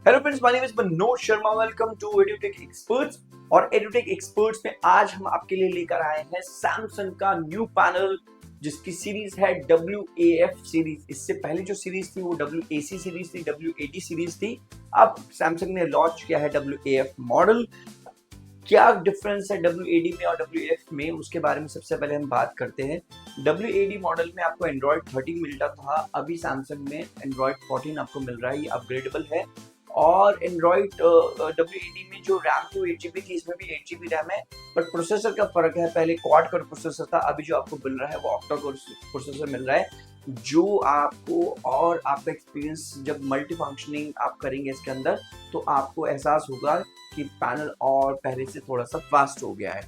Hello friends, my name is Manoj Sharma. Welcome to Edutech experts. और Edutech experts में आज हम आपके लिए लेकर आए हैं सैमसंग का न्यू पैनल, जिसकी सीरीज है WAF सीरीज। इससे पहले जो सीरीज थी वो WAC सीरीज थी, WAD सीरीज थी। अब सैमसंग ने लॉन्च किया है WAF मॉडल। क्या डिफरेंस है WAD में और WAF में, उसके बारे में सबसे पहले हम बात करते हैं। WAD मॉडल में आपको एंड्रॉयड 13 मिलता था, अभी सैमसंग में एंड्रॉयड 14 आपको मिल रहा है। ये अपग्रेडेबल है। और एंड्रॉयड WAD में जो रैम थी 8GB थी, इसमें भी 8GB रैम है, बट प्रोसेसर का फर्क है। पहले क्वाड कोर प्रोसेसर था, अभी जो आपको मिल रहा है वो ऑक्टा कोर प्रोसेसर मिल रहा है, जो आपको और आपका एक्सपीरियंस जब मल्टी फंक्शनिंग आप करेंगे इसके अंदर, तो आपको एहसास होगा कि पैनल और पहले से थोड़ा सा फास्ट हो गया है।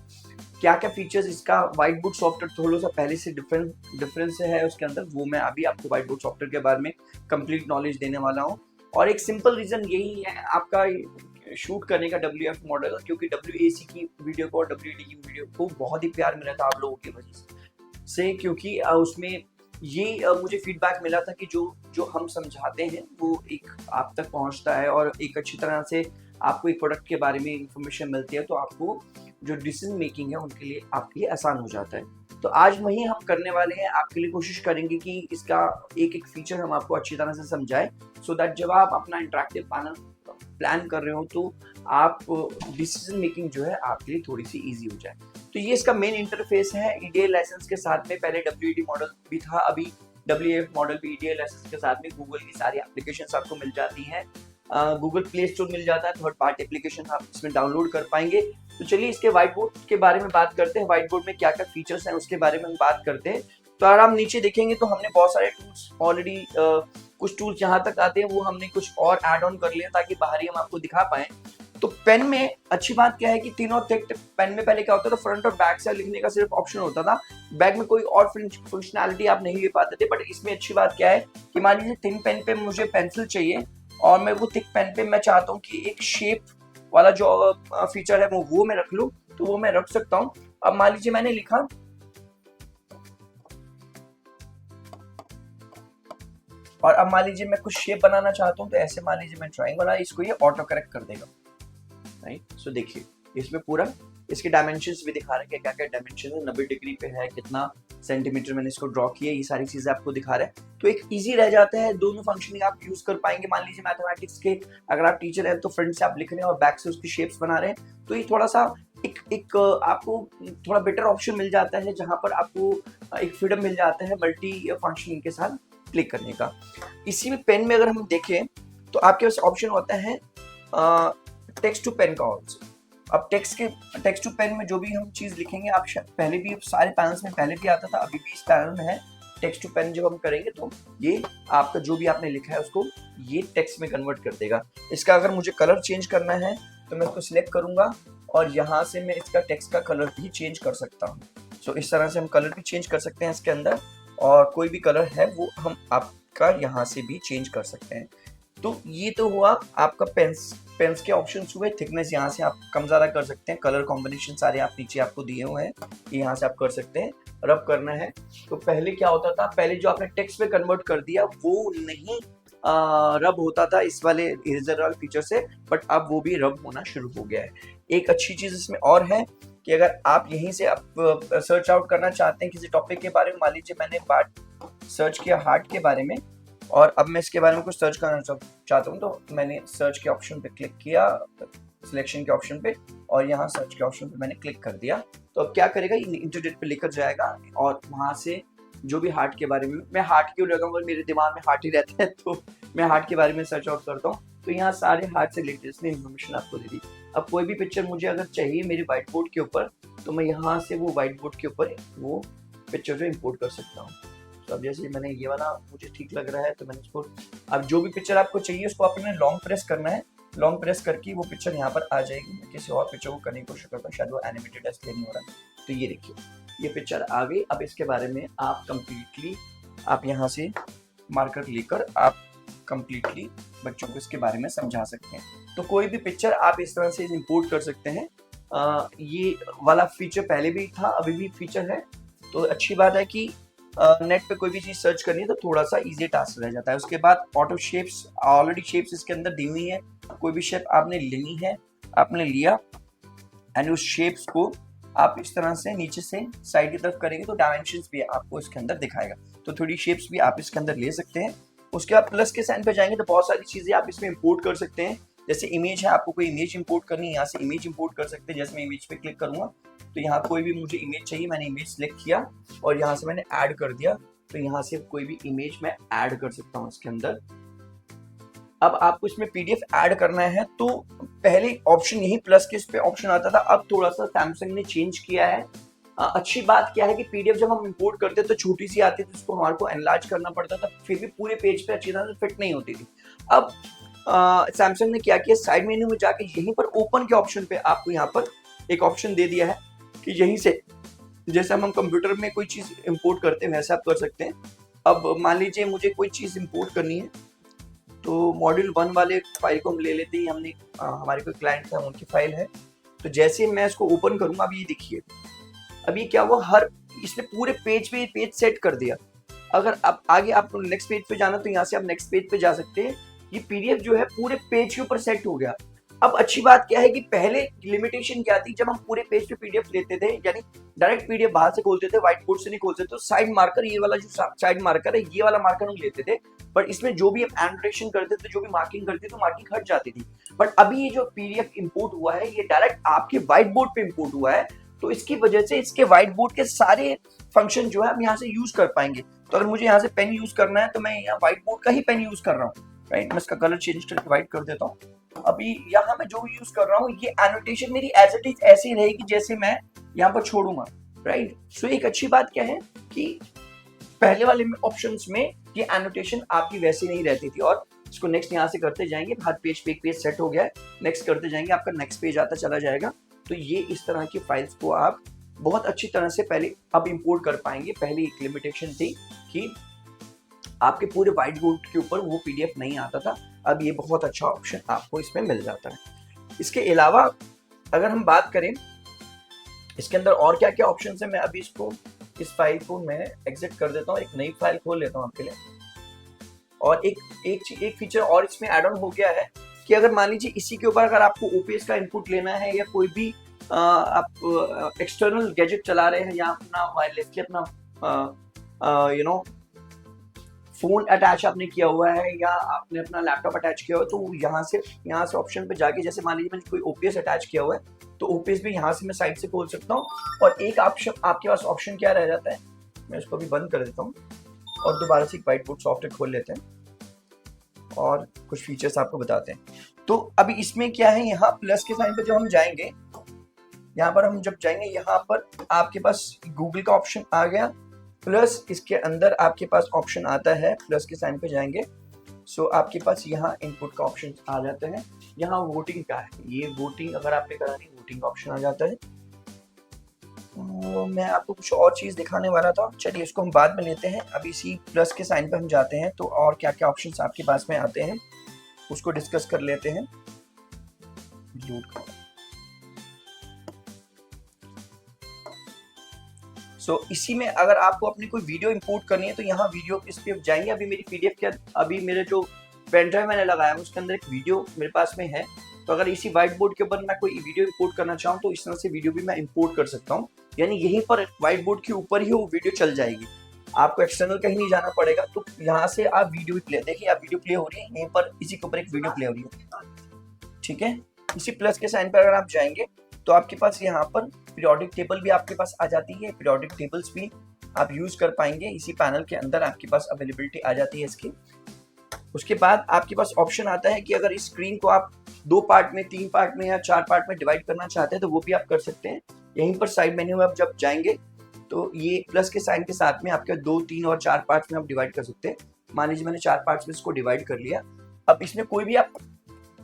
क्या क्या फीचर्स इसका, व्हाइट बोर्ड सॉफ्टवेयर थोड़ा सा पहले से डिफरेंस है उसके अंदर, वो मैं अभी आपको व्हाइट बोर्ड सॉफ्टवेयर के बारे में कंप्लीट नॉलेज देने वाला हूँ। और एक सिंपल रीजन यही है आपका शूट करने का WF मॉडल, क्योंकि WAC की वीडियो को और WAD की वीडियो को बहुत ही प्यार मिला था आप लोगों की वजह से, क्योंकि उसमें ये मुझे फीडबैक मिला था कि जो जो हम समझाते हैं वो एक आप तक पहुंचता है और एक अच्छी तरह से आपको एक प्रोडक्ट के बारे में इंफॉर्मेशन मिलती है, तो आपको जो डिसीजन मेकिंग है उनके लिए आपके लिए आसान हो जाता है। तो आज वही हम करने वाले हैं, आपके लिए कोशिश करेंगे कि इसका एक एक फीचर हम आपको अच्छी तरह से समझाएं, सो दैट जब आप अपना इंटरेक्टिव पैनल प्लान कर रहे हो तो आप डिसीजन मेकिंग जो है आपके लिए थोड़ी सी इजी हो जाए। तो ये इसका मेन इंटरफेस है EDA लाइसेंस के साथ में। पहले WAD मॉडल भी था, अभी WAF मॉडल भी EDA लाइसेंस के साथ में। गूगल की सारी एप्लीकेशंस आपको मिल जाती हैं, गूगल प्ले स्टोर मिल जाता है, थर्ड पार्टी एप्लीकेशन आप इसमें डाउनलोड कर पाएंगे। तो चलिए इसके व्हाइट बोर्ड के बारे में बात करते हैं। व्हाइट बोर्ड में क्या क्या फीचर्स हैं उसके बारे में हम बात करते हैं। तो अगर आप नीचे देखेंगे तो हमने बहुत सारे टूल्स ऑलरेडी, कुछ टूल्स जहां तक आते हैं वो हमने कुछ और ऐड ऑन कर लिया ताकि बाहरी हम आपको दिखा पाए। तो पेन में अच्छी बात क्या है कि तीनों पेन में पहले क्या होता था, फ्रंट और बैक से लिखने का सिर्फ ऑप्शन होता था, बैक में कोई और फंक्शनैलिटी आप नहीं ले पाते थे। बट इसमें अच्छी बात क्या है कि मान लीजिए थिन पेन पे मुझे पेंसिल चाहिए और मैं वो थिक पेन पे मैं चाहता हूँ कि एक शेप वाला जो फीचर है वो मैं रख लूँ, तो वो मैं रख सकता हूँ। अब मान लीजिए मैंने लिखा और अब मान लीजिए मैं कुछ शेप बनाना चाहता हूँ, तो ऐसे मान लीजिए मैं ड्राइंग बना, इसको ये ऑटो करेक्ट कर देगा। राइट, सो देखिए इसमें पूरा इसके डायमेंशंस भी दिखा रहे हैं, क्या क्या डायमेंशन है, 90 डिग्री पे है, कितना सेंटीमीटर मैंने इसको ड्रॉ किया, ये सारी चीजें आपको दिखा रहे हैं। तो एक इजी रह जाता है, दोनों फंक्शनिंग आप यूज कर पाएंगे। मान लीजिए मैथमेटिक्स के अगर आप टीचर हैं तो फ्रंट से आप लिख रहे हैं और बैक से उसकी शेप्स बना रहे हैं, तो ये थोड़ा सा एक आपको थोड़ा बेटर ऑप्शन मिल जाता है, जहां पर आपको एक फ्रीडम मिल जाता है मल्टी फंक्शनिंग के साथ क्लिक करने का। इसी में पेन में अगर हम देखें तो आपके पास ऑप्शन होता है टेक्स्ट टू पेन का ऑप्शन। अब टेक्स्ट टू पेन में जो भी हम चीज लिखेंगे, आप पहले भी सारे पैनल्स में पहले भी आता था, अभी भी इस पैनल में है। टेक्स्ट टू पेन जब हम करेंगे तो ये आपका जो भी आपने लिखा है उसको ये टेक्स्ट में कन्वर्ट कर देगा। इसका अगर मुझे कलर चेंज करना है तो मैं इसको सिलेक्ट करूंगा और यहाँ से मैं इसका टेक्स्ट का कलर भी चेंज कर सकता हूँ। सो इस तरह से हम कलर भी चेंज कर सकते हैं इसके अंदर, और कोई भी कलर है वो हम आपका यहाँ से भी चेंज कर सकते हैं। तो ये तो हुआ आपका पेन्स के ऑप्शंस हुए। थिकनेस यहाँ से आप कम ज़्यादा कर सकते हैं, कलर कॉम्बिनेशन सारे आप नीचे आपको दिए हुए हैं, यहाँ से आप कर सकते हैं। रब करना है तो पहले क्या होता था, पहले जो आपने टेक्स्ट में कन्वर्ट कर दिया वो नहीं रब होता था इस वाले इरेजर वाले फीचर से, बट अब वो भी रब होना शुरू हो गया है। एक अच्छी चीज़ इसमें और है कि अगर आप यहीं से आप सर्च आउट करना चाहते हैं किसी टॉपिक के बारे में, मान लीजिए मैंने बात सर्च किया हार्ट के बारे में और अब मैं इसके बारे में कुछ सर्च करना चाहता हूँ, तो मैंने सर्च के ऑप्शन पे क्लिक किया, सिलेक्शन के ऑप्शन पे, और यहाँ सर्च के ऑप्शन पे मैंने क्लिक कर दिया। तो अब क्या करेगा, इंटरनेट पे लेकर जाएगा और वहाँ से जो भी हार्ट के बारे में, मैं हार्ट क्यों लगाऊंगा, मेरे दिमाग में हार्ट ही रहता है, तो मैं हार्ट के बारे में सर्च आउट करता हूँ, तो यहाँ सारे हार्ट से रिलेटेड इन्फॉर्मेशन आपको दे दी। अब कोई भी पिक्चर मुझे अगर चाहिए मेरे व्हाइट बोर्ड के ऊपर, तो मैं यहाँ से वो व्हाइट बोर्ड के ऊपर वो पिक्चर को इम्पोर्ट कर सकता हूँ। तो अब जैसे मैंने ये वाला मुझे ठीक लग रहा है तो मैंने इसको, अब जो भी पिक्चर आपको चाहिए उसको आपने लॉन्ग प्रेस करना है, लॉन्ग प्रेस करके वो पिक्चर यहाँ पर आ जाएगी। मैं किसी और पिक्चर को करने की कोशिश करता हूँ, शायद वो एनिमेटेड इसलिए नहीं हो रहा। तो ये देखिए ये पिक्चर आ गई। अब इसके बारे में आप कंप्लीटली आप यहाँ से मार्कर लेकर आप कंप्लीटली बच्चों को इसके बारे में समझा सकते हैं। तो कोई भी पिक्चर आप इस तरह से इम्पोर्ट कर सकते हैं। ये वाला फीचर पहले भी था, अभी भी फीचर है। तो अच्छी बात है कि नेट पे कोई भी चीज सर्च करनी है तो थोड़ा सा इजी टास्क रह जाता है। उसके बाद ऑटो शेप्स, ऑलरेडी शेप्स इसके अंदर दी हुई है, कोई भी शेप आपने लेनी है, आपने लिया एंड उस शेप्स को आप इस तरह से नीचे से साइड की तरफ करेंगे तो डायमेंशंस भी आपको इसके अंदर दिखाएगा। तो थोड़ी शेप्स भी आप इसके अंदर ले सकते हैं। उसके बाद प्लस के साइन पे जाएंगे तो बहुत सारी चीजें आप इसमें इंपोर्ट कर सकते हैं। जैसे इमेज है, आपको कोई इमेज इंपोर्ट करनी है, यहाँ से इमेज इंपोर्ट कर सकते हैं। जैसे मैं इमेज पे क्लिक करूंगा तो यहाँ कोई भी मुझे इमेज चाहिए, मैंने इमेज सिलेक्ट किया और यहाँ से मैंने ऐड कर दिया, तो यहाँ से कोई भी इमेज मैं ऐड कर सकता हूँ इसके अंदर। अब आपको इसमें पीडीएफ ऐड करना है तो पहले ऑप्शन यही प्लस के इस पे ऑप्शन आता था, अब थोड़ा सा सैमसंग ने चेंज किया है। अच्छी बात क्या है कि पीडीएफ जब हम इंपोर्ट करते तो छोटी सी आती थी, उसको हमारे को एनलार्ज करना पड़ता था, फिर भी पूरे पेज पे अच्छी तरह से फिट नहीं होती थी। अब सैमसंग ने क्या किया, साइड मेन्यू में जाके यहीं पर ओपन के ऑप्शन पे आपको यहाँ पर एक ऑप्शन दे दिया है कि यहीं से जैसे हम कंप्यूटर में कोई चीज इंपोर्ट करते हैं वैसे आप कर सकते हैं। अब मान लीजिए मुझे कोई चीज इंपोर्ट करनी है तो मॉड्यूल 1 वाले फाइल को हम ले लेते हैं, हमने हमारे कोई क्लाइंट था उनकी फाइल है, तो जैसे मैं इसको ओपन करूंगा अभी ये देखिए, अभी क्या हुआ, हर इसने पूरे पेज पे पेज सेट कर दिया। अगर अब आगे आप नेक्स्ट पेज पे जाना तो यहाँ से आप नेक्स्ट पेज पे जा सकते हैं। ये पीडीएफ जो है पूरे पेज के ऊपर सेट हो गया। अब अच्छी बात क्या है कि पहले लिमिटेशन क्या थी, जब हम पूरे पेज पे पीडीएफ लेते थे यानी डायरेक्ट पीडीएफ बाहर से खोलते थे, व्हाइट बोर्ड से नहीं खोलते, तो साइड मार्कर, ये वाला जो साइड मार्कर है ये वाला मार्कर हम लेते थे, बट इसमें जो भी हम एनोटेशन करते थे, जो भी मार्किंग करते थे, तो मार्किंग हट जाती थी। बट अभी ये जो पीडीएफ इंपोर्ट हुआ है ये डायरेक्ट आपके व्हाइट बोर्ड पे इंपोर्ट हुआ है, तो इसकी वजह से इसके व्हाइट बोर्ड के सारे फंक्शन जो है हम यहाँ से यूज कर पाएंगे। तो अगर मुझे यहाँ से पेन यूज करना है तो मैं यहाँ व्हाइट बोर्ड का ही पेन यूज कर रहा हूँ, राइट। मैं इसका कलर चेंज करके व्हाइट कर देता हूँ। अभी यहाँ मैं जो भी यूज कर रहा हूँ ये एनोटेशन मेरी एज इट इज ऐसी रहेगी जैसे मैं यहाँ पर छोड़ूंगा, राइट। सो एक अच्छी बात क्या है कि पहले वाले ऑप्शंस में ये एनोटेशन आपकी वैसी नहीं रहती थी। और इसको नेक्स्ट यहाँ से करते जाएंगे, हर पेज पे एक पेज सेट हो गया है, नेक्स्ट करते जाएंगे आपका नेक्स्ट पेज आता चला जाएगा। तो ये इस तरह की फाइल्स को आप बहुत अच्छी तरह से पहले अब इंपोर्ट कर पाएंगे। पहले एक लिमिटेशन थी कि आपके पूरे व्हाइट बोर्ड के ऊपर वो पीडीएफ नहीं आता था, अब ये बहुत अच्छा ऑप्शन आपको इसमें मिल जाता है। इसके अलावा अगर हम बात करें इसके अंदर और क्या क्या ऑप्शन है, मैं अभी इसको इस फाइल को मैं एग्जिट कर देता हूँ, एक नई फाइल खोल लेता हूँ आपके लिए। और एक फीचर और इसमें एड ऑन हो गया है कि अगर मान लीजिए इसी के ऊपर अगर आपको ओपीएस का इनपुट लेना है या कोई भी आप एक्सटर्नल गैजेट चला रहे हैं या अपना वायरलेसली अपना यू नो फोन अटैच आपने किया हुआ है या आपने अपना लैपटॉप अटैच किया हुआ है, तो यहाँ से ऑप्शन पे जाके, जैसे मान लीजिए मैंने कोई ओपीएस अटैच किया हुआ है तो ओपीएस भी यहाँ से मैं साइड से खोल सकता हूँ। और एक ऑप्शन आपके पास ऑप्शन क्या रह जाता है, मैं इसको भी बंद कर देता हूँ और दोबारा से एक व्हाइट बोर्ड सॉफ्टवेयर खोल लेते हैं और कुछ फीचर्स आपको बताते हैं। तो अभी इसमें क्या है, यहाँ प्लस के साइन पे जब हम जाएंगे, यहाँ पर हम जब जाएंगे यहाँ पर आपके पास गूगल का ऑप्शन आ गया, प्लस इसके अंदर आपके पास ऑप्शन आता है, प्लस के साइन पे जाएंगे सो आपके पास यहाँ इनपुट का ऑप्शन आ जाता है। यहाँ वोटिंग का है, ये वोटिंग अगर आपने करानी वोटिंग का ऑप्शन आ जाता है। तो मैं आपको कुछ और चीज दिखाने वाला था, चलिए इसको हम बाद में लेते हैं। अभी इसी प्लस के साइन पे हम जाते हैं तो और क्या क्या ऑप्शंस आपके पास में आते हैं उसको डिस्कस कर लेते हैं। सो इसी में अगर आपको अपनी कोई वीडियो इंपोर्ट करनी है तो यहाँ वीडियो इस पे जाएंगे। अभी मेरी पीडीएफ क्या, अभी मेरे जो पेन ड्राइव मैंने लगाया है उसके अंदर एक वीडियो मेरे पास में है, तो अगर इसी व्हाइट बोर्ड के ऊपर मैं कोई वीडियो इंपोर्ट करना चाहूँ तो इस तरह से वीडियो भी मैं इंपोर्ट कर सकता हूँ, यानी यहीं पर व्हाइट बोर्ड के ऊपर ही वो वीडियो चल जाएगी, आपको एक्सटर्नल कहीं नहीं जाना पड़ेगा। तो यहाँ से आप वीडियो प्ले, देखिए आप वीडियो प्ले हो रही है, यहीं पर इसी के ऊपर एक वीडियो प्ले हो रही है, ठीक है। इसी प्लस के साइन पर अगर आप जाएंगे तो आपके पास यहाँ पर पीरियोडिक टेबल भी आपके पास आ जाती है, पीरियोडिक टेबल्स भी आप यूज कर पाएंगे, इसी पैनल के अंदर आपके पास अवेलेबिलिटी आ जाती है इसकी। उसके बाद आपके पास ऑप्शन आता है कि अगर इस स्क्रीन को आप 2 पार्ट में, 3 पार्ट में या 4 पार्ट में डिवाइड करना चाहते हैं तो वो भी आप कर सकते हैं। यहीं पर साइड मेन्यू में आप जब जाएंगे तो ये प्लस के साइन के साथ में आपके 2, 3 और 4 पार्ट्स में आप डिवाइड कर सकते हैं। मान लीजिए मैंने 4 पार्ट्स में इसको डिवाइड कर लिया। अब इसमें कोई भी आप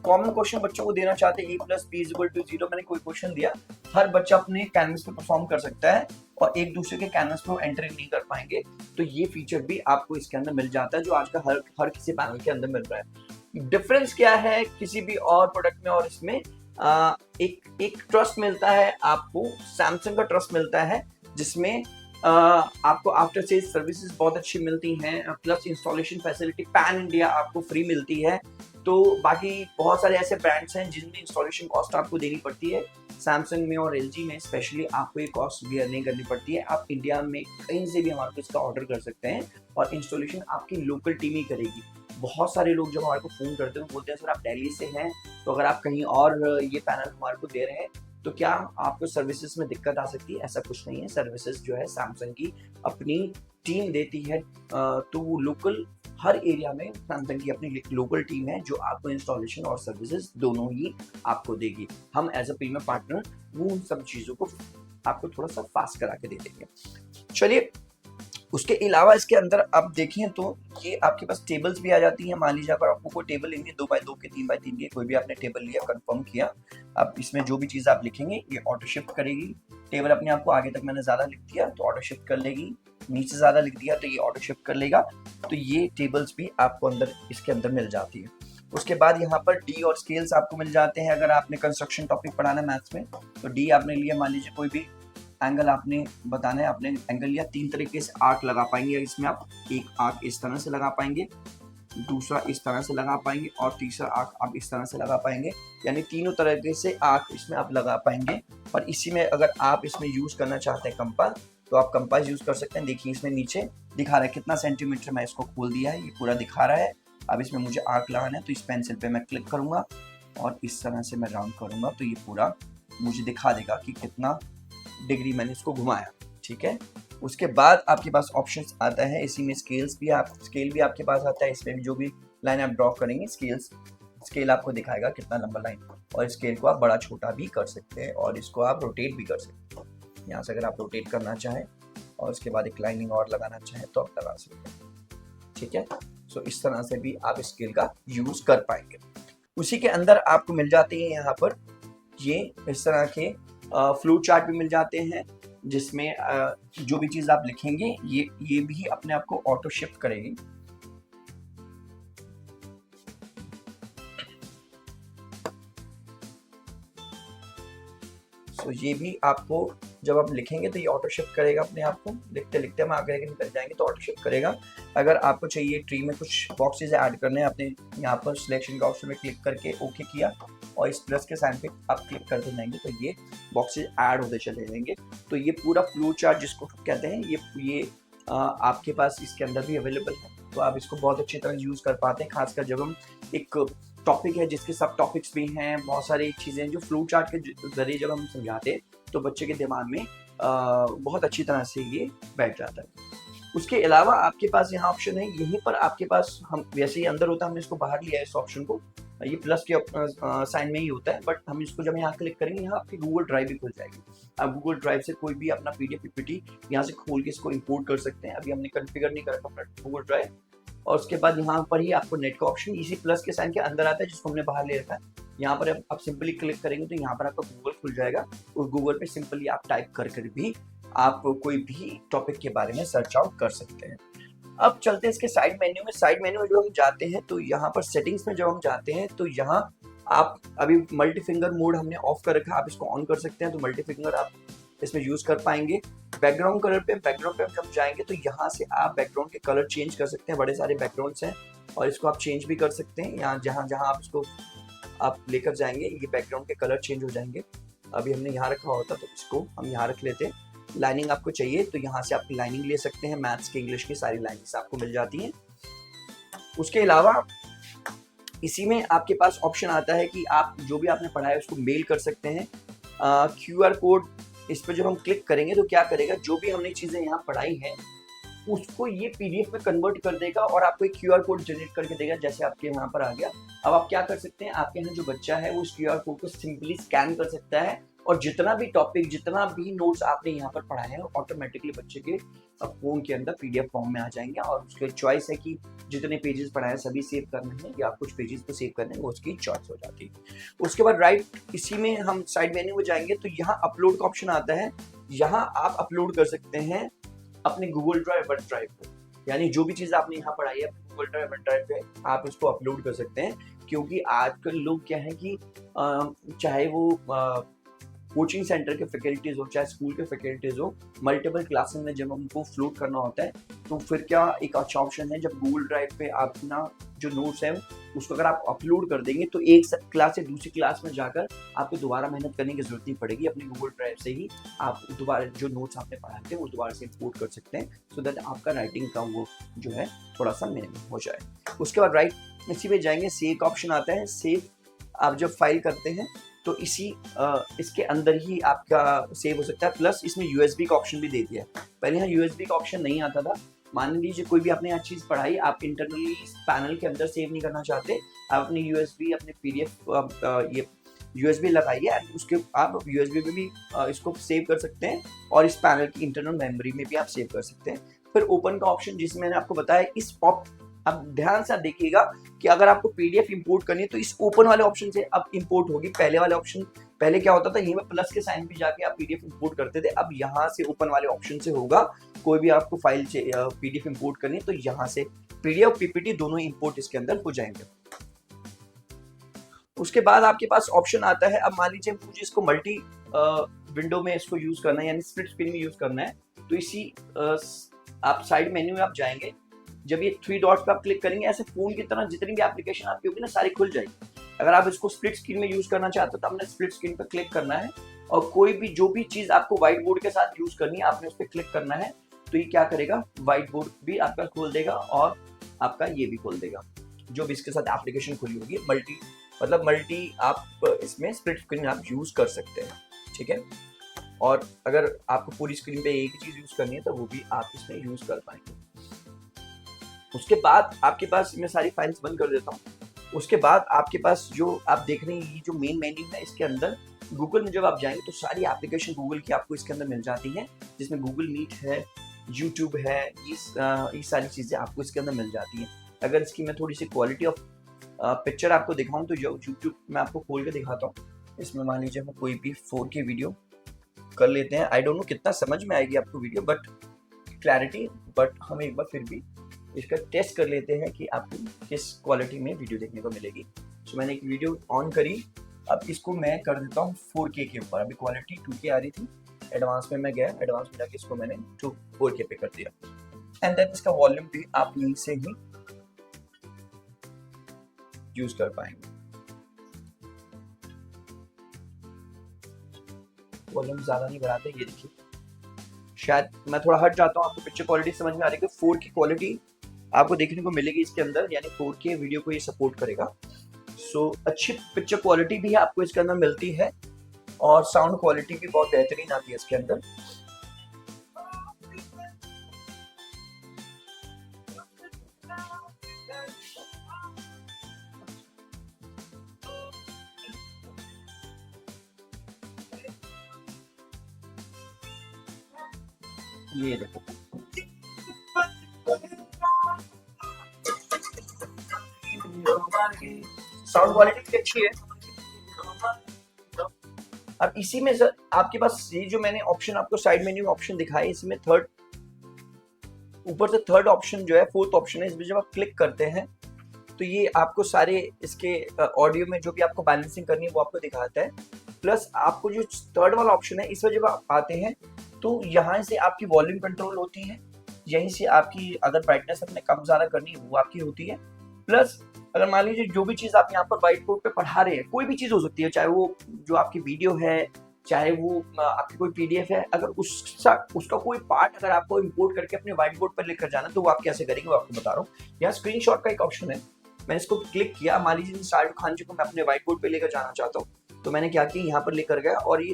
कॉमन क्वेश्चन बच्चों को देना चाहते हैं, a + b = 0, मैंने कोई क्वेश्चन दिया, हर बच्चा अपने कैनवस पे परफॉर्म कर सकता है और एक दूसरे के कैनवस पे एंट्री नहीं कर पाएंगे, तो ये फीचर भी आपको इसके अंदर मिल जाता है जो आज का हर किसी पैनल के अंदर मिल रहा है। डिफरेंस क्या है किसी भी और प्रोडक्ट में और इसमें, एक ट्रस्ट मिलता है आपको, सैमसंग का ट्रस्ट मिलता है जिसमें आपको आफ्टर सेल सर्विसेज बहुत अच्छी मिलती हैं, plus installation facility pan India आपको फ्री मिलती है। तो बाकी बहुत सारे ऐसे ब्रांड्स हैं जिनमें इंस्टॉलेशन कॉस्ट आपको देनी पड़ती है। सैमसंग में और एलजी में स्पेशली आपको ये कॉस्ट बियर नहीं करनी पड़ती है। आप इंडिया में कहीं से भी हमारे को इसका ऑर्डर कर सकते हैं और इंस्टॉलेशन आपकी लोकल टीम ही करेगी। बहुत सारे लोग जब हमारे को फ़ोन करते हैं बोलते हैं सर आप दिल्ली से हैं, तो अगर आप कहीं और ये पैनल हमारे को दे रहे हैं तो क्या आपको सर्विसेज में दिक्कत आ सकती है? ऐसा कुछ नहीं है। सर्विसेज जो है सैमसंग की अपनी टीम देती है, तो वो लोकल हर एरिया में सैमसंग की अपनी लोकल टीम है जो आपको इंस्टॉलेशन और सर्विसेज दोनों ही आपको देगी। हम एज अ प्रीमियम पार्टनर वो उन सब चीज़ों को आपको थोड़ा सा फास्ट करा के दे देंगे। चलिए, उसके अलावा इसके अंदर आप देखें तो ये आपके पास टेबल्स भी आ जाती हैं। मान लीजिए अगर आपको कोई टेबल लेंगे 2x2 के 3x3 के, कोई भी आपने टेबल लिया, कंफर्म किया, अब इसमें जो भी चीज़ आप लिखेंगे ये ऑटो शिफ्ट करेगी। टेबल अपने आप को आगे तक मैंने ज़्यादा लिख दिया तो ऑटो शिफ्ट कर लेगी, नीचे ज़्यादा लिख दिया तो ये ऑटो शिफ्ट कर लेगा। तो ये टेबल्स भी आपको अंदर इसके अंदर मिल जाती है। उसके बाद यहाँ पर डी और स्केल्स आपको मिल जाते हैं। अगर आपने कंस्ट्रक्शन टॉपिक पढ़ाना है मैथ्स में तो डी आपने लिया, मान लीजिए कोई भी एंगल आपने बताना है, आपने एंगल लिया, 3 तरीके से आर्क लगा पाएंगे इसमें। आप एक आर्क इस तरह से लगा पाएंगे, दूसरा इस तरह से लगा पाएंगे और तीसरा आर्क आप इस तरह से लगा पाएंगे, यानी तीनों तरीके से आर्क इसमें आप लगा पाएंगे। और इसी में अगर आप इसमें यूज करना चाहते हैं कंपास तो आप कंपास यूज कर सकते हैं। देखिए इसमें नीचे दिखा रहा है कितना सेंटीमीटर, मैं इसको खोल दिया है, ये पूरा दिखा रहा है। अब इसमें मुझे आर्क लगाना है तो इस पेंसिल पे मैं क्लिक करूंगा और इस तरह से मैं राउंड करूंगा तो ये पूरा मुझे दिखा देगा कि कितना डिग्री मैंने इसको घुमाया। ठीक है, उसके बाद आपके पास ऑप्शंस आता है, इसी में स्केल भी आपके पास आता है। इसमें भी जो भी लाइन आप ड्रॉ करेंगे स्केल आपको दिखाएगा कितना लंबा लाइन, और स्केल को आप बड़ा छोटा भी कर सकते हैं और इसको आप रोटेट भी कर सकते हैं। यहाँ से अगर आप रोटेट करना चाहें और उसके बाद एक लाइनिंग और लगाना चाहें तो आप लगा सकते हैं। ठीक है, सो इस तरह से भी आप स्केल का यूज कर पाएंगे। उसी के अंदर आपको मिल जाते हैं यहाँ पर ये इस तरह के फ्लो चार्ट भी मिल जाते हैं, जिसमें जो भी चीज आप लिखेंगे ये भी अपने आप को ऑटो शिफ्ट करेगी। तो ये भी आपको जब आप लिखेंगे तो ये ऑटो शिफ्ट करेगा अपने आप को। लिखते लिखते हम आगे निकल जाएंगे तो ऑटो शिफ्ट करेगा। अगर आपको चाहिए ट्री में कुछ बॉक्सेस ऐड करने हैं, आपने यहाँ पर सिलेक्शन के ऑप्शन में क्लिक करके ओके किया और इस प्लस के साइन पे आप क्लिक करते जाएंगे तो ये बॉक्सेस ऐड होते चले जाएंगे। तो ये पूरा फ्लो चार्ट जिसको कहते हैं ये आपके पास इसके अंदर भी अवेलेबल है, तो आप इसको बहुत अच्छी तरह यूज कर पाते हैं। खासकर जब हम एक टॉपिक है जिसके सब टॉपिक्स भी हैं, बहुत सारी चीज़ें जो फ्लो चार्ट के जरिए जब हम समझाते हैं तो बच्चे के दिमाग में बहुत अच्छी तरह से ये बैठ जाता है। उसके अलावा आपके पास यहाँ ऑप्शन है, यहीं पर आपके पास हम वैसे ही अंदर होता है, हमने इसको बाहर लिया है इस ऑप्शन को, ये प्लस के साइन में ही होता है, बट हम इसको जब यहाँ क्लिक करेंगे यहाँ आपकी गूगल ड्राइव भी खुल जाएगी। आप गूगल ड्राइव से कोई भी अपना पीडीएफ पीपीटी यहाँ से खोल के इसको इंपोर्ट कर सकते हैं। अभी हमने कॉन्फ़िगर नहीं करा अपना गूगल ड्राइव, और उसके बाद यहाँ पर ही आपको नेट का ऑप्शन इसी प्लस के साइन के अंदर आता है जिसको हमने बाहर ले रखा है। यहाँ पर आप सिंपली क्लिक करेंगे तो यहाँ पर आपका गूगल खुल जाएगा। उस गूगल पे सिंपली आप टाइप कर भी आप कोई भी टॉपिक के बारे में सर्च आउट कर सकते हैं। अब चलते हैं इसके साइड मेन्यू में। साइड मेन्यू में जब हम जाते हैं तो यहाँ पर सेटिंग्स में जब हम जाते हैं तो यहाँ आप अभी मल्टी फिंगर मोड हमने ऑफ कर रखा है, आप इसको ऑन कर सकते हैं तो मल्टी फिंगर आप इसमें यूज कर पाएंगे। बैकग्राउंड पे जब जाएंगे तो यहाँ से आप बैकग्राउंड के कलर चेंज कर सकते हैं। बड़े सारे बैकग्राउंड्स हैं और इसको आप चेंज भी कर सकते हैं। यहाँ जहाँ आप इसको आप लेकर जाएंगे ये बैकग्राउंड के कलर चेंज हो जाएंगे। अभी हमने यहाँ रखा होता तो इसको हम यहाँ रख लेते हैं। लाइनिंग आपको चाहिए तो यहाँ से आप लाइनिंग ले सकते हैं, मैथ्स के इंग्लिश की सारी लाइनिंग्स आपको मिल जाती हैं। उसके अलावा इसी में आपके पास ऑप्शन आता है कि आप जो भी आपने पढ़ा है उसको मेल कर सकते हैं। QR कोड, इस पर जब हम क्लिक करेंगे तो क्या करेगा, जो भी हमने चीज़ें यहाँ पढ़ाई हैं उसको ये PDF में कन्वर्ट कर देगा और आपको एक QR कोड जनरेट करके देगा, जैसे आपके यहाँ पर आ गया। अब आप क्या कर सकते हैं, आपके यहाँ जो बच्चा है वो उस QR कोड को सिंपली स्कैन कर सकता है और जितना भी टॉपिक, जितना भी नोट्स आपने यहाँ पर पढ़ा है ऑटोमेटिकली बच्चे के फोन के अंदर PDF फॉर्म में आ जाएंगे। और उसके चॉइस है कि जितने पेजेस पढ़ाए सभी सेव करने हैं या कुछ पेजेस को सेव करने हैं, वो उसकी चॉइस हो जाती है। उसके बाद राइट इसी में हम साइड मेन्यू में जाएंगे तो यहाँ अपलोड का ऑप्शन आता है। यहाँ आप अपलोड कर सकते हैं अपने गूगल ड्राइव, वन ड्राइव पे, यानी जो भी चीज़ आपने यहाँ पढ़ाई है गूगल ड्राइव, वन ड्राइव पे आप इसको अपलोड कर सकते हैं। क्योंकि आजकल लोग क्या है कि चाहे वो कोचिंग सेंटर के फैकल्टीज हो चाहे स्कूल के फैकल्टीज हो, मल्टीपल क्लासेस में जब हमको फ्लोट करना होता है तो फिर क्या एक अच्छा ऑप्शन है, जब गूगल ड्राइव पे आप अपना जो नोट्स है उसको अगर आप अपलोड कर देंगे तो एक क्लास से दूसरी क्लास में जाकर आपको दोबारा मेहनत करने की जरूरत नहीं पड़ेगी। अपनी गूगल ड्राइव से ही आप दोबारा जो नोट्स आपने पढ़ाए थे वो दोबारा से इंपोर्ट कर सकते हैं, सो दैट आपका राइटिंग का वो जो है थोड़ा सा मिनिमम हो जाए। उसके बाद राइट इसी में जाएंगे, सेव का ऑप्शन आता है। सेव आप जब फाइल करते हैं तो इसके अंदर ही आपका सेव हो सकता है, प्लस इसमें यूएसबी का ऑप्शन भी दे दिया है। पहले यहाँ यूएसबी का ऑप्शन नहीं आता था। मान लीजिए कोई भी आपने यहाँ चीज़ पढ़ाई, आप इंटरनली पैनल के अंदर सेव नहीं करना चाहते, आप अपनी यूएसबी अपने पीडीएफ ये यूएसबी लगाइए, उसके आप यूएसबी में भी इसको सेव कर सकते हैं और इस पैनल की इंटरनल मेमोरी में भी आप सेव कर सकते हैं। फिर ओपन का ऑप्शन जिसमें मैंने आपको बताया, इस अब ध्यान से देखिएगा कि अगर आपको पीडीएफ इंपोर्ट करनी है तो इस ओपन वाले ऑप्शन से अब इंपोर्ट होगी। पहले वाले ऑप्शन, पहले क्या होता था यहीं पे प्लस के साइन पे जाके आप पीडीएफ इंपोर्ट करते थे, अब यहाँ से ओपन वाले ऑप्शन से होगा। कोई भी आपको फाइल से पीडीएफ इंपोर्ट करनी है तो यहाँ से पीडीएफ पीपीटी दोनों इंपोर्ट इसके अंदर हो जाएंगे। उसके बाद आपके पास ऑप्शन आता है, अब मान लीजिए मुझे इसको मल्टी विंडो में इसको यूज करना है यानी स्प्लिट स्क्रीन में यूज करना है, तो इसी आप साइड मेन्यू में आप जाएंगे, जब ये 3 डॉट पे आप क्लिक करेंगे ऐसे फोन की तरह जितनी भी एप्लीकेशन आपकी होगी ना सारी खुल जाएगी। अगर आप इसको स्प्लिट स्क्रीन में यूज करना चाहते हो तो आपने स्प्लिट स्क्रीन पे क्लिक करना है और कोई भी जो भी चीज आपको व्हाइट बोर्ड के साथ यूज करनी है आपने उस पर क्लिक करना है, तो ये क्या करेगा, व्हाइट बोर्ड भी आपका खोल देगा और आपका ये भी खोल देगा जो भी इसके साथ एप्लीकेशन खुली होगी। मल्टी आप इसमें स्प्लिट स्क्रीन आप यूज कर सकते हैं, ठीक है। और अगर आपको पूरी स्क्रीन पे एक ही चीज यूज करनी है तो वो भी आप इसमें यूज कर पाएंगे। उसके बाद आपके पास, मैं सारी फाइल्स बंद कर देता हूँ। उसके बाद आपके पास जो आप देख रहे हैं ये जो मेन मेन्यू है, इसके अंदर गूगल में जब आप जाएंगे तो सारी एप्लीकेशन गूगल की आपको इसके अंदर मिल जाती हैं, जिसमें गूगल मीट है, यूट्यूब है, ये सारी चीज़ें आपको इसके अंदर मिल जाती हैं। अगर इसकी मैं थोड़ी सी क्वालिटी ऑफ पिक्चर आपको दिखाऊँ तो जो यूट्यूब मैं आपको खोल के दिखाता हूँ। इसमें मान लीजिए हम कोई भी 4K वीडियो कर लेते हैं, आई डोंट नो कितना समझ में आएगी आपको वीडियो बट क्लैरिटी, बट हम एक बार फिर भी इसका टेस्ट कर लेते हैं कि आपको किस क्वालिटी में वीडियो देखने को मिलेगी। तो मैंने एक वीडियो ऑन करी, अब इसको मैं कर देता हूँ 4K के ऊपर। अभी क्वालिटी 2K आ रही थी, एडवांस में मैं गया, एडवांस में जाके इसको मैंने 4K पे कर दिया। एंड देन इसका वॉल्यूम भी आप यहीं से ही यूज कर पाएंगे। वॉल्यूम ज्यादा नहीं बढ़ाते, ये देखिए, शायद मैं थोड़ा हट जाता हूँ, आपको पिक्चर क्वालिटी समझ में आ रही है। 4K क्वालिटी आपको देखने को मिलेगी इसके अंदर, यानी 4K वीडियो को ये सपोर्ट करेगा। सो अच्छी पिक्चर क्वालिटी भी आपको इसके अंदर मिलती है और साउंड क्वालिटी भी बहुत बेहतरीन आती है इसके अंदर। ये देखो, साउंड क्वालिटी भी अच्छी है। अब इसी में सर आपके पास ये जो मैंने ऑप्शन आपको साइड मेन्यू ऑप्शन दिखाई, इसमें ऊपर से थर्ड ऑप्शन जो है, फोर्थ ऑप्शन है, इसमें जब आप क्लिक करते हैं तो ये आपको सारे इसके ऑडियो में जो भी आपको बैलेंसिंग करनी है वो आपको दिखाता है। प्लस आपको जो थर्ड वाला ऑप्शन है इसमें जब आप आते हैं तो यहाँ से आपकी वॉल्यूम कंट्रोल होती है, यहीं से आपकी अगर ब्राइटनेस अपने कम ज़्यादा करनी है वो आपकी होती है। प्लस अगर मान लीजिए जो भी चीज़ आप यहाँ पर व्हाइट बोर्ड पे पढ़ा रहे हैं, कोई भी चीज़ हो सकती है, चाहे वो जो आपकी वीडियो है, चाहे वो आपकी कोई पीडीएफ है, अगर उसका कोई पार्ट अगर आपको इंपोर्ट करके अपने व्हाइट बोर्ड पर लेकर जाना तो वो आप कैसे करेंगे वो आपको बता रहा हूँ। यहाँ स्क्रीनशॉट का एक ऑप्शन है, मैंने इसको क्लिक किया, मान लीजिए शाहरुख खान जी को मैं अपने व्हाइट बोर्ड पर लेकर जाना चाहता हूँ तो मैंने क्या किया, यहाँ पर लेकर गया और ये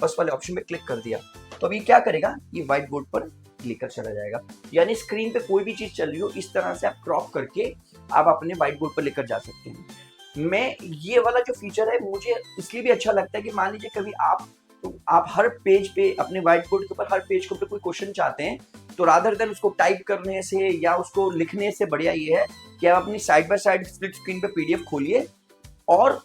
फर्स्ट वाले ऑप्शन पे क्लिक कर दिया। तो अभी क्या करेगा, ये व्हाइट बोर्ड पर लेकर चला जाएगा। यानी स्क्रीन पे कोई भी चीज चल रही हो इस तरह से आप क्रॉप करके आप अपने व्हाइट बोर्ड पर लेकर जा सकते हैं। मैं ये वाला जो फीचर है मुझे इसलिए भी अच्छा लगता है कि मान लीजिए कभी आप हर पेज पे अपने व्हाइट बोर्ड के ऊपर हर पेज के ऊपर कोई क्वेश्चन चाहते हैं तो रादर देन उसको टाइप करने से या उसको लिखने से बढ़िया ये है कि आप अपनी side by side split screen पे पीडीएफ खोलिए और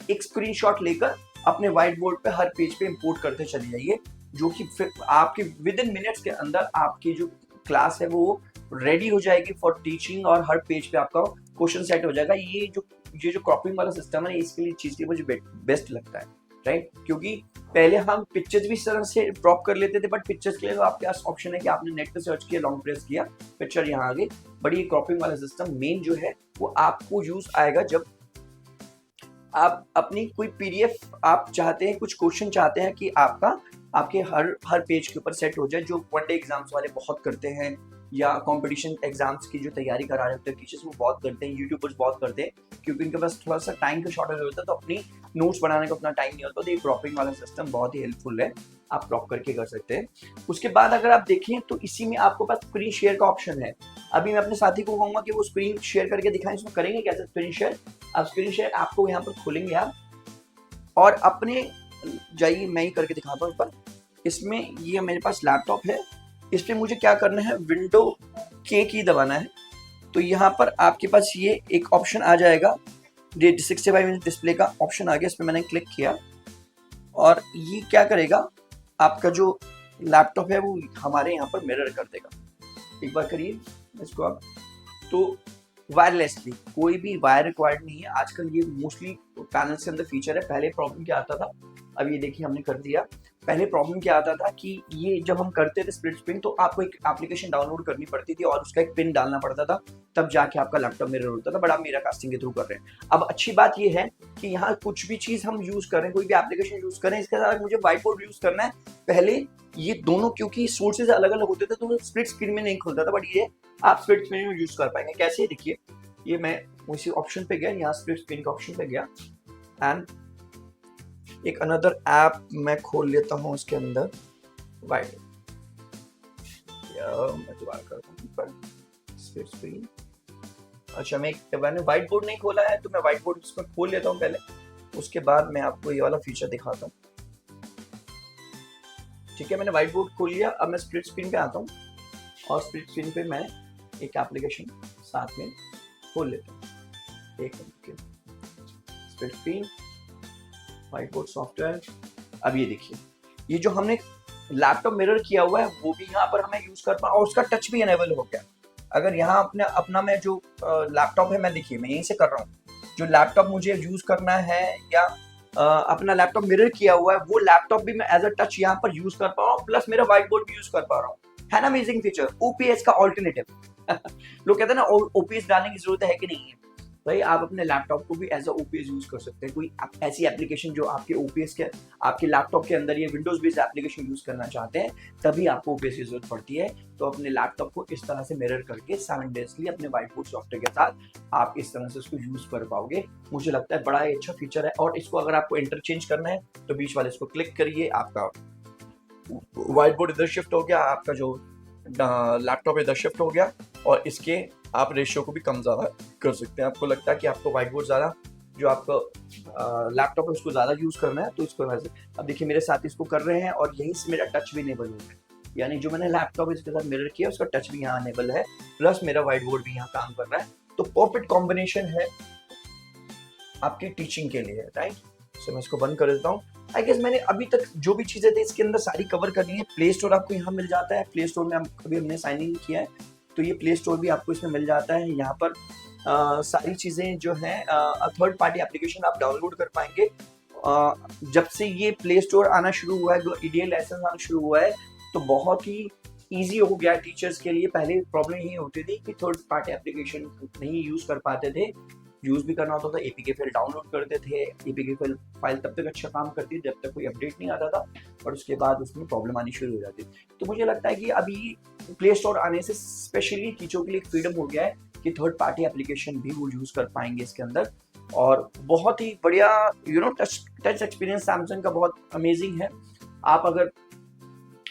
एक स्क्रीनशॉट लेकर अपने व्हाइट बोर्ड पे हर पेज पे इंपोर्ट करते चले जाइए, जो कि आपके विद इन मिनट्स के अंदर आपकी जो क्लास है वो रेडी हो जाएगी फॉर टीचिंग और हर पेज पे आपका क्वेश्चन सेट हो जाएगा। ये जो क्रॉपिंग वाला सिस्टम है इसके लिए चीज के मुझे बेस्ट लगता है। राइट, क्योंकि पहले हम पिक्चर्स भी इस तरह से ड्रॉप कर लेते थे, बट पिक्चर्स के लिए तो आपके पास ऑप्शन है कि आपने नेट पे सर्च किया, लॉन्ग प्रेस किया, पिक्चर यहाँ आ गई। बट ये क्रॉपिंग वाला सिस्टम मेन जो है वो आपको यूज आएगा जब आप अपनी कोई पीडीएफ आप चाहते हैं, कुछ क्वेश्चन चाहते हैं कि आपके हर पेज के ऊपर सेट हो जाए, जो वनडे एग्जाम्स वाले बहुत करते हैं, या कंपटीशन एग्जाम्स की जो तैयारी करा रहे होते हैं टीचर्स, वो बहुत करते हैं, यूट्यूबर्स बहुत करते हैं, क्योंकि इनके पास थोड़ा सा टाइम का शॉर्टेज होता है, तो अपनी नोट्स बनाने का अपना टाइम नहीं होता। तो ये क्रॉपिंग वाला सिस्टम बहुत ही हेल्पफुल है, आप क्रॉप करके कर सकते हैं। उसके बाद अगर आप देखें तो इसी में आपके पास स्क्रीन शेयर का ऑप्शन है। अभी मैं अपने साथी को कहूँगा कि वो स्क्रीन शेयर करके दिखाएं, इसमें करेंगे कैसे स्क्रीन शेयर। आप स्क्रीन शेयर आपको यहाँ पर खोलेंगे आप, और अपने जाइए मैं ही करके दिखाता हूँ पर। इसमें ये मेरे पास लैपटॉप है, इस पर मुझे क्या करना है, विंडो के की दबाना है। तो यहाँ पर आपके पास ये एक ऑप्शन आ जाएगा, 65 इंच डिस्प्ले का ऑप्शन आ गया, इस पर मैंने क्लिक किया और ये क्या करेगा, आपका जो लैपटॉप है वो हमारे यहाँ पर मिरर कर देगा। एक बार करिए इसको आप, तो वायरलेसली, कोई भी वायर रिक्वायर्ड नहीं है। आजकल ये मोस्टली पैनल्स के अंदर फीचर है। पहले प्रॉब्लम क्या आता था, अब ये देखिए हमने कर दिया। पहले प्रॉब्लम क्या आता था कि ये जब हम करते थे स्प्लिट स्क्रीन, तो आपको एक एप्लीकेशन डाउनलोड करनी पड़ती थी और उसका एक पिन डालना पड़ता था, तब जाके आपका लैपटॉप मिरर होता था। बट आप मेरा कास्टिंग के थ्रू कर रहे हैं। अब अच्छी बात ये है कि यहाँ कुछ भी चीज हम यूज करें, कोई भी एप्लीकेशन यूज करें, इसके साथ मुझे व्हाइट बोर्ड यूज करना है, पहले ये दोनों क्योंकि सोर्सेज अलग अलग होते थे तो स्प्लिट स्क्रीन में नहीं खुलता था, बट ये आप स्प्लिट स्क्रीन में यूज कर पाएंगे। कैसे, देखिए ये मैं उसी ऑप्शन पे गया, यहाँ स्प्लिट स्क्रीन का ऑप्शन पे गया, एंड एक अनदर ऐप मैं खोल लेता हूँ उसके अंदर, वाइट, मैं दोबारा करता हूँ पर स्प्लिट स्क्रीन। अच्छा, मैंने व्हाइट बोर्ड नहीं खोला है, तो मैं व्हाइट बोर्ड इसमें खोल लेता हूँ पहले, उसके बाद मैं आपको ये वाला फीचर दिखाता हूँ। ठीक है, मैंने व्हाइट बोर्ड खोल लिया। अब मैं स्प्लिट स्क्रीन पे आता हूँ और स्प्लिट स्क्रीन पे मैं एक एप्लीकेशन साथ में खोल लेता हूँ। एक minute, split screen, white board software. अब ये देखिए, ये जो हमने लैपटॉप मिरर किया हुआ है वो भी यहाँ पर हमें यूज कर पा, और उसका टच भी एनेबल हो गया। अगर यहाँ अपना मैं जो लैपटॉप है, मैं देखिए मैं यहीं से कर रहा हूँ, जो लैपटॉप मुझे यूज करना है या अपना लैपटॉप मिरर किया हुआ है, वो लैपटॉप भी मैं एज अ टच यहाँ पर यूज कर पा रहा हूँ, प्लस मेरा व्हाइट बोर्ड भी यूज कर पा रहा हूँ। है ना अमेजिंग फीचर, ओपीएस का ऑल्टरनेटिव। लोग कहते हैं ना ओपीएस डालने की जरूरत है कि नहीं है, भाई आप अपने लैपटॉप को भी एज अ ओपीएस यूज कर सकते हैं। कोई ऐसी एप्लीकेशन जो आपके ओपीएस के, आपके लैपटॉप के अंदर ये विंडोज बेस्ड एप्लीकेशन यूज करना चाहते हैं, तभी आपको ओपीएस की जरूरत पड़ती है। तो अपने लैपटॉप को इस तरह से मिरर करके साइमल्टेनियसली अपने व्हाइट बोर्ड सॉफ्टवेयर के साथ आप इस तरह से उसको यूज कर पाओगे। मुझे लगता है बड़ा ही अच्छा फीचर है। और इसको अगर आपको इंटरचेंज करना है तो बीच वाले इसको क्लिक करिए, आपका व्हाइट बोर्ड इधर शिफ्ट हो गया, आपका जो लैपटॉप इधर शिफ्ट हो गया, और इसके आप रेशियो को भी कम ज़्यादा कर सकते हैं। आपको लगता है कि आपको व्हाइट बोर्ड ज़्यादा, जो आपका लैपटॉप है उसको ज़्यादा यूज़ करना है, तो इसको वैसे अब देखिए मेरे साथ इसको कर रहे हैं और यहीं से मेरा टच भी इनेबल हो गया, यानी जो मैंने लैपटॉप इसके साथ मिरर किया उसका टच भी यहाँ इनेबल है, प्लस मेरा व्हाइट बोर्ड भी यहाँ काम कर रहा है। तो परफेक्ट कॉम्बिनेशन है आपकी टीचिंग के लिए, राइट। सो मैं इसको बंद कर देता हूँ। आई गेस मैंने अभी तक जो भी चीज़ें थी इसके अंदर सारी कवर कर ली है। प्ले स्टोर आपको यहाँ मिल जाता है, प्ले स्टोर में अभी हमने साइन इन किया है, तो ये प्ले स्टोर भी आपको इसमें मिल जाता है। यहाँ पर सारी चीज़ें जो हैं थर्ड पार्टी एप्लीकेशन आप डाउनलोड कर पाएंगे। जब से ये प्ले स्टोर आना शुरू हुआ है, जो ईडीएल लाइसेंस आना शुरू हुआ है, तो बहुत ही ईजी हो गया टीचर्स के लिए। पहले प्रॉब्लम यही होती थी कि थर्ड पार्टी एप्लीकेशन नहीं यूज़ कर पाते थे, यूज़ भी करना होता था, एपीके फाइल डाउनलोड करते थे। एपीके फाइल तब तक अच्छा काम करती जब तक कोई अपडेट नहीं आता था, और उसके बाद उसमें प्रॉब्लम आनी शुरू हो जाती। तो मुझे लगता है कि अभी प्ले स्टोर आने से स्पेशली टीचरों के लिए एक फ्रीडम हो गया है कि थर्ड पार्टी एप्लीकेशन भी वो यूज़ कर पाएंगे इसके अंदर। और बहुत ही बढ़िया टच एक्सपीरियंस सैमसंग का बहुत अमेजिंग है। आप अगर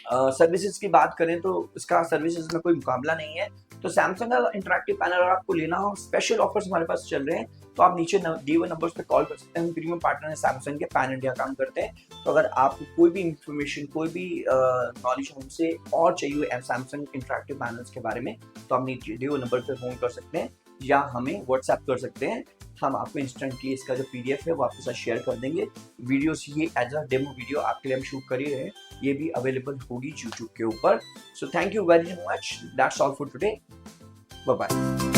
सर्विसेज की बात करें तो इसका सर्विसेज में कोई मुकाबला नहीं है। तो सैमसंग का इंटरैक्टिव पैनल अगर आपको लेना हो, स्पेशल ऑफर्स हमारे पास चल रहे हैं, तो आप नीचे दिए हुए नंबर्स पे कॉल कर सकते हैं। हम प्रीमियम पार्टनर है सैमसंग के, पैन इंडिया काम करते हैं। तो अगर आपको कोई भी इंफॉर्मेशन, कोई भी नॉलेज हमसे और चाहिए सैमसंग इंटरैक्टिव पैनल्स के बारे में, तो आप नीचे दिए हुए नंबर पे फोन कर सकते हैं या हमें व्हाट्सएप कर सकते हैं। हम आपको इंस्टेंटली इसका जो पीडीएफ है वो आपके साथ शेयर कर देंगे। वीडियोस ये एज अ डेमो वीडियो आपके लिए हम शूट कर ही रहे हैं, ये भी अवेलेबल होगी यूट्यूब के ऊपर। So thank you very much, that's all for today, bye bye.